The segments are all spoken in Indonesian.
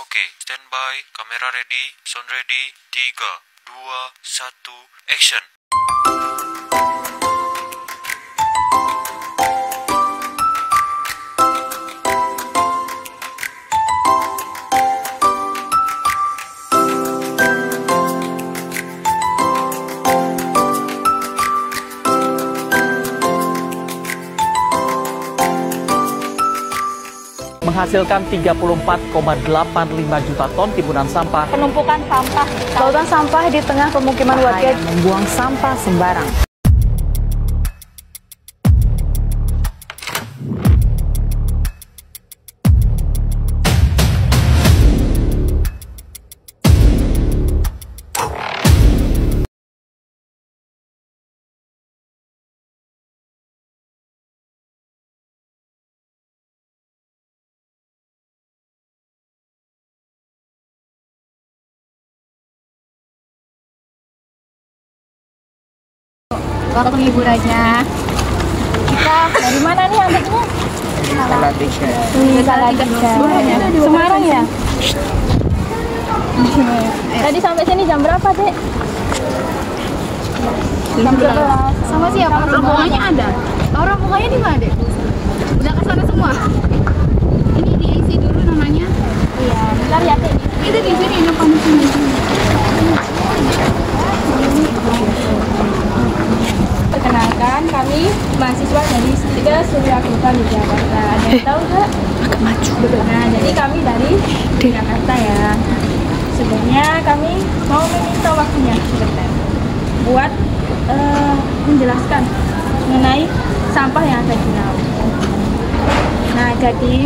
Oke, standby, kamera ready, sound ready, 3, 2, 1, action. Menghasilkan 34,85 juta ton timbunan sampah. Penumpukan sampah, lautan sampah di tengah pemukiman warga membuang sampah sembarang. Waktu liburannya kita dari mana nih adiknya? Salatiga. Semarang ya? Tadi sampai sini jam berapa, Dek? Jam 11. Sama siapa? Rombongannya ada. Oh, rombongannya di mana, Dek? Udah ke sana semua? Ini diisi dulu namanya. Iya, bentar ya, Dek. Itu di sini depan sini. Perkenalkan, kami mahasiswa dari Stika Surya Kencana di Jakarta. Ada yang tahu nggak? Agak maju. Nah, jadi kami dari Jakarta ya. Sebenarnya kami mau meminta waktunya sebentar buat menjelaskan mengenai sampah yang ada di laut. Nah, jadi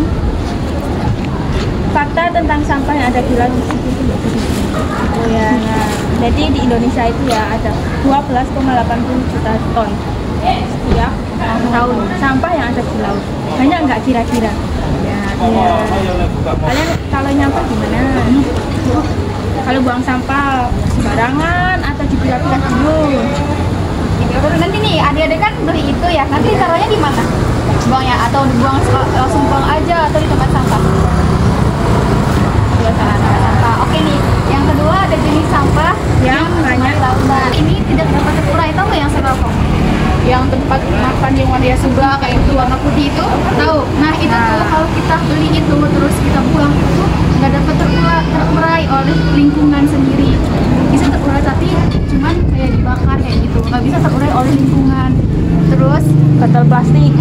fakta tentang sampah yang ada di laut oh ya, nah, jadi di Indonesia itu ya ada 12,80 juta ton setiap tahun sampah yang ada di laut. Banyak nggak kira-kira? Ya. Kalian kalau nyampah gimana? Kalau buang sampah sembarangan atau dipilah-pilah dulu? Nanti nih adik-adik kan beli itu ya, nanti taruhnya di mana? Buangnya atau dibuang langsung buang aja atau di tempat sampah? Sampah. Oke nih, yang kedua ada jenis sampah yang banyak lautan. Ini tidak dapat terurai, tahu nggak yang styrofoam? Yang tempat makan yang warna sebelah kayak itu warna putih itu, tahu? Nah itu tuh kalau kita beli itu terus kita buang itu nggak dapat terurai oleh lingkungan sendiri. Bisa terurai tapi cuman kayak dibakar kayak gitu, nggak bisa terurai oleh lingkungan. Terus botol plastik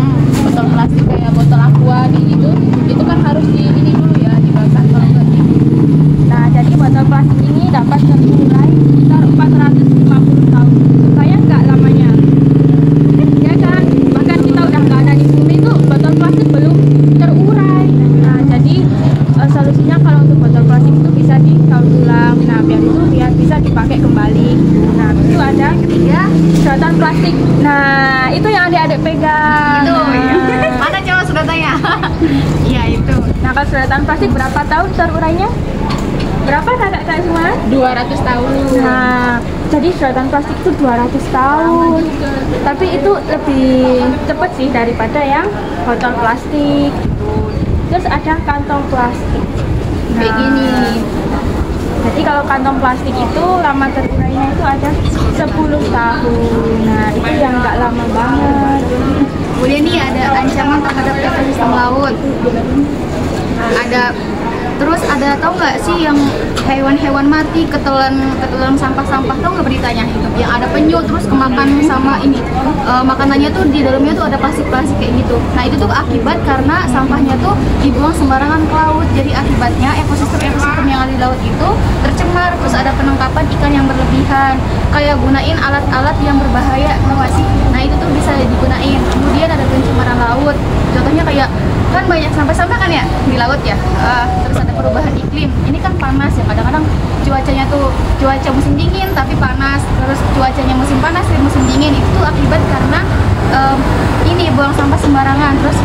kayak botol aqua gitu, itu kan harus di ini dulu ya dibakar kalau nggak gitu. Nah jadi botol plastik ini dapat terurai sekitar 450 tahun. Sayang nggak lamanya? Ya kan, bahkan kita udah nggak ada di bumi itu botol plastik belum terurai. Nah jadi solusinya kalau untuk botol plastik itu bisa didaur ulang. Nah biar bisa dipakai kembali. Nah itu ada ketiga sedotan plastik. Nah itu yang adik-adik pegang. Itu mana coba sedotannya? Iya itu. Nah kalau sedotan plastik berapa tahun terurainya? Berapa kakak semua? 200 tahun. Nah, jadi sedotan plastik itu 200 tahun. Tapi itu lebih cepat sih daripada yang botol plastik. Terus ada kantong plastik. Kayak gini. Jadi kalau kantong plastik itu lama terurainya itu ada 10 tahun. Nah, itu yang nggak lama banget. Kemudian nih ada ancaman terhadap ekosistem laut. Terus ada tau nggak sih yang hewan-hewan mati ketelan sampah-sampah, tau nggak beritanya itu? Yang ada penyu terus kemakan sama ini makanannya tuh di dalamnya tuh ada plastik-plastik kayak gitu. Nah itu tuh akibat karena sampahnya tuh dibuang sembarangan ke laut. Jadi akibatnya ekosistem yang ada di laut itu tercemar. Terus ada penangkapan ikan yang berlebihan. Kayak gunain alat-alat yang berbahaya, tau nggak sih? Nah itu tuh bisa digunain. Kemudian ada pencemaran laut. Contohnya kayak kan banyak sampah-sampah kan ya di laut ya. Terus ada perubahan iklim. Ini kan panas ya, kadang-kadang cuacanya tuh cuaca musim dingin tapi panas. Terus cuacanya musim panas dan musim dingin, itu akibat karena ini buang sampah sembarangan. Terus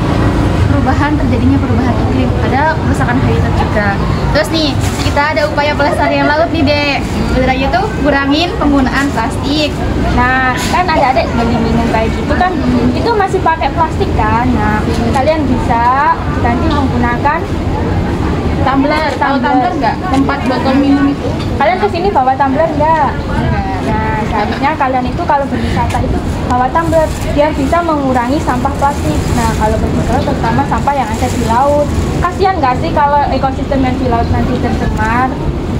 terjadinya perubahan iklim, ada kerusakan habitat juga. Terus nih kita ada upaya pelestarian laut nih Dek. Sebenarnya tuh kurangin penggunaan plastik. Nah kan adik-adik beli minum kayak gitu kan, itu masih pakai plastik kan. Nah kalian bisa ganti menggunakan Tumbler, tahu tumbler nggak? Tempat botol minum itu. Kalian kesini bawa tumbler nggak? Nah, seharusnya kalian itu kalau berwisata itu bawa tumbler biar bisa mengurangi sampah plastik. Nah, kalau berwisata terutama sampah yang ada di laut. Kasihan nggak sih kalau ekosistem yang di laut nanti tercemar?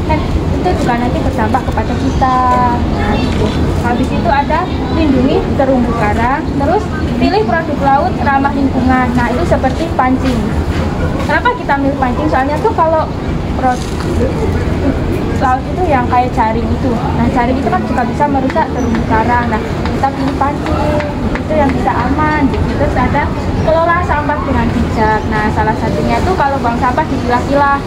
Kan itu juga nanti berdampak kepada kita. Nah, gitu. Habis itu ada lindungi terumbu karang, terus pilih produk laut ramah lingkungan. Nah, itu seperti pancing. Kenapa kita milih pancing? Soalnya tuh kalau laut itu yang kayak jaring itu. Nah, jaring itu kan juga bisa merusak terumbu karang. Nah, kita pilih pancing, itu yang bisa aman. Terus ada kelola sampah dengan bijak. Nah, salah satunya tuh kalau buang sampah dipilah-pilah.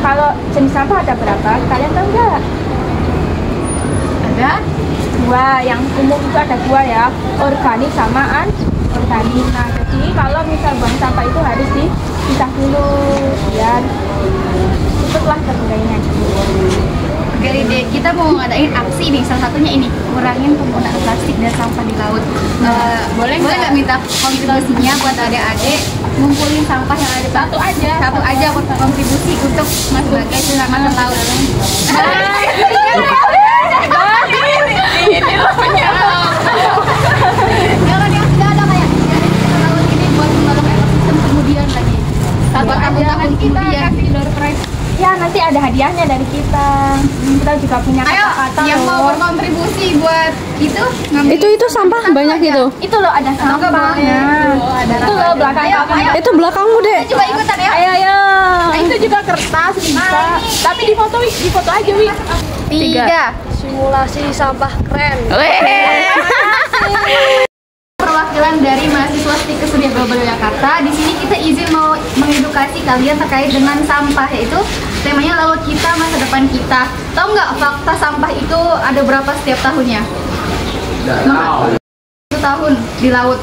Kalau jenis sampah ada berapa? Kalian tahu nggak? Ada Dua, yang umum itu ada dua ya, organik sama anorganik. Nah, jadi kalau misal buang sampah itu harus dipisah dulu biar cepatlah terurainya. Oke deh, kita mau ngadain aksi nih, salah satunya ini kurangin penggunaan plastik dan sampah di laut. Boleh nggak minta kontribusinya buat adik-adik ngumpulin sampah yang ada? Satu aja buat kontribusi untuk sebagai penyelamatan laut. Jangan yang sudah ada kayak laut ini buat menolong ekosistem kemudian lagi. Satu tahun kemudian. Ya, nanti ada hadiahnya dari kita. Kita juga punya Ayo, kata-kata yang loh. mau berkontribusi buat itu ngambil. Itu sampah banyak aja. gitu. Itu loh ada sampahnya. Itu loh belakang Ayo, kakak. ayo. Itu belakangmu, Dek. Coba ikutan ya. Ayo. Nah, itu juga kertas bisa. Tapi di foto aja, Wi. 3. Simulasi sampah keren. Perwakilan dari mahasiswa Stikes Surya Global Jakarta. Di sini kita izin mau mengedukasi kalian terkait dengan sampah, yaitu temanya laut kita, masa depan kita. Tahu nggak fakta sampah itu ada berapa setiap tahunnya? 1 tahun di laut.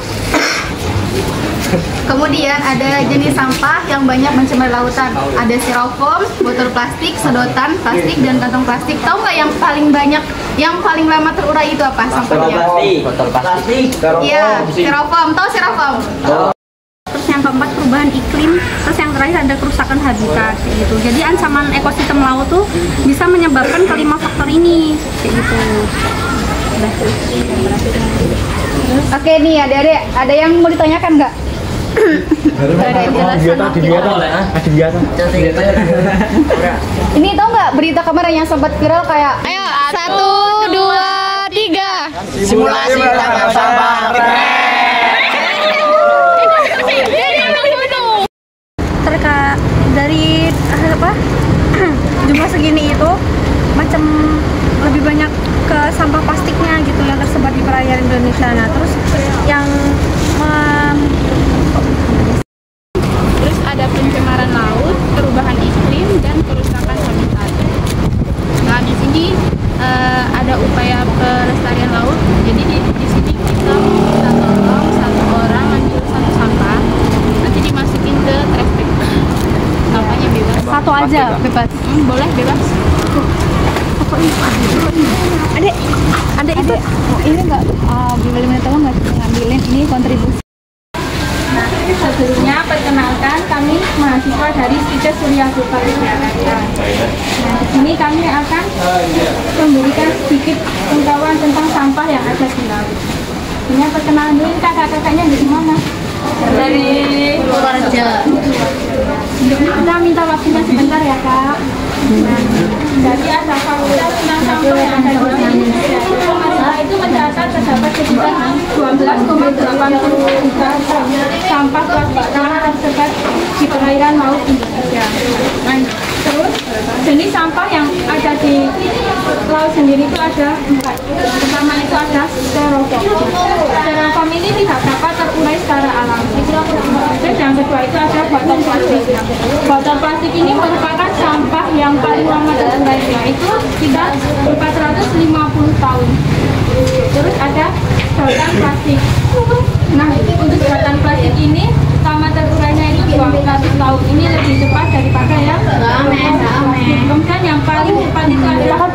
Kemudian ada jenis sampah yang banyak mencemari lautan. Ada styrofoam, botol plastik, sedotan plastik, dan kantong plastik. Tahu nggak yang paling banyak, yang paling lama terurai itu apa sampahnya? Botol plastik. Iya, styrofoam. Tahu styrofoam? Terus yang keempat perubahan iklim. Terus yang terakhir ada kerusakan habitat kayak gitu. Jadi ancaman ekosistem laut tuh bisa menyebabkan kelima faktor ini kayak gitu. Oke nih adik-adik, ada yang mau ditanyakan nggak? Ada yang jelas sama kita. Ini tahu nggak berita kemarin yang sempat viral kayak ayo 1, 2, 3 Simulasi tangkap sampah. Terkait dari apa jumlah segini itu macam lebih banyak ke sampah plastiknya gitu yang tersebar di perairan Indonesia. Nah, terus yang Terus ada pencemaran laut, perubahan iklim, dan kerusakan habitat. Nah, di sini ada upaya pelestarian laut. Jadi di sini kita minta tolong satu orang ambil satu sampah, nanti dimasukin ke trash bag. Sampahnya bebas. satu aja bebas. Boleh bebas. Ada itu. Ini nggak boleh minta tolong nggak ngambilin ini kontribusi. Nah, sebelumnya perkenalkan kami mahasiswa dari Stikes Surya Global Jakarta. Nah, di sini kami akan memberikan sedikit pengetahuan tentang sampah yang ada di laut. Ini perkenalan dulu, kakak-kakaknya dari mana? Dari Purworejo. Kita minta waktunya sebentar ya, Kak. Nah, jadi ada fakta tentang sampah yang ada di sini. Masalah itu mencatat terdapat sekitar 12,80 juta sampah plastik tersebar di perairan laut Indonesia. Nah, terus jenis sampah yang ada di laut sendiri itu ada 4. Pertama itu ada styrofoam. Styrofoam ini tidak dapat terurai secara alami. Terus yang kedua itu ada botol plastik. Botol plastik ini merupakan sampah yang paling lama terurai, yaitu sekitar 450 tahun. Terus ada sedotan plastik. Nah, untuk sedotan plastik ini lama terurainya itu 200 tahun. Ini lebih cepat daripada yang kemudian yang paling cepat itu adalah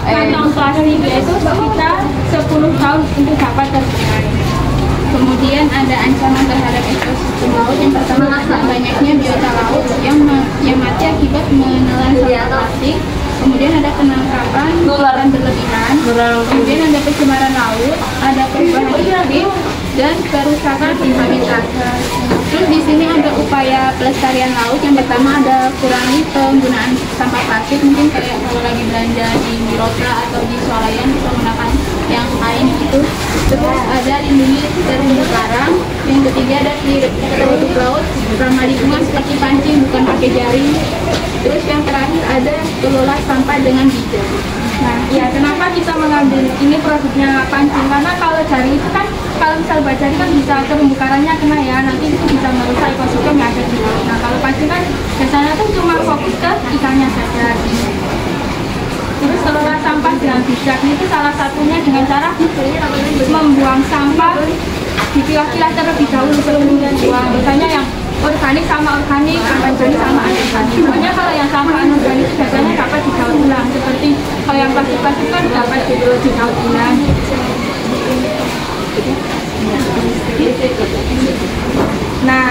kantong plastik, yaitu sekitar 10 tahun untuk dapat terurai. Kemudian ada ancaman terhadap ekosistem laut. Yang pertama adalah banyaknya biota laut yang mati penangkapan ikan berlebihan, kemudian ada pencemaran laut, ada perubahan iklim, dan kerusakan habitat. Terus di sini ada upaya pelestarian laut. Yang pertama ada kurangi penggunaan sampah plastik, mungkin kayak kalau lagi belanja di Mirosa atau di Swalayan bisa menggunakan yang lain gitu. Terus ada lindungi terumbu karang. Yang ketiga ada produk laut ramah lingkungan seperti pancing bukan pakai jaring. Terus yang terakhir ada kelola sampah dengan bijak. Nah, ya kenapa kita mengambil ini produknya pancing? Karena kalau jaring itu kan, kalau misal baca kan bisa terumbu karangnya kena ya, nanti itu bisa merusak ekosistem yang ada di laut. Nah, kalau pancing kan biasanya tuh cuma fokus ke ikannya saja. Terus kelola sampah dengan bijak itu salah satunya dengan cara membuang sampah dipilah-pilah terlebih dahulu sebelum dibuang. Biasanya yang organik sama organik, anorganik sama anorganik. Pokoknya kalau yang sampah anorganik biasanya dapat didaur ulang. Seperti kalau yang plastik-plastik kan dapat didaur ulang. Nah,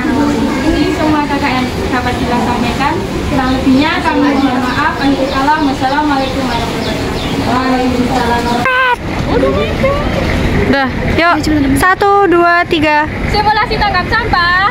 ini semua kakak yang dapat kita sampaikan. Kurang lebihnya kami mohon maaf. Wassalamualaikum warahmatullahi wabarakatuh. Udah, yuk. 1, 2, 3. Simulasi tangkap sampah.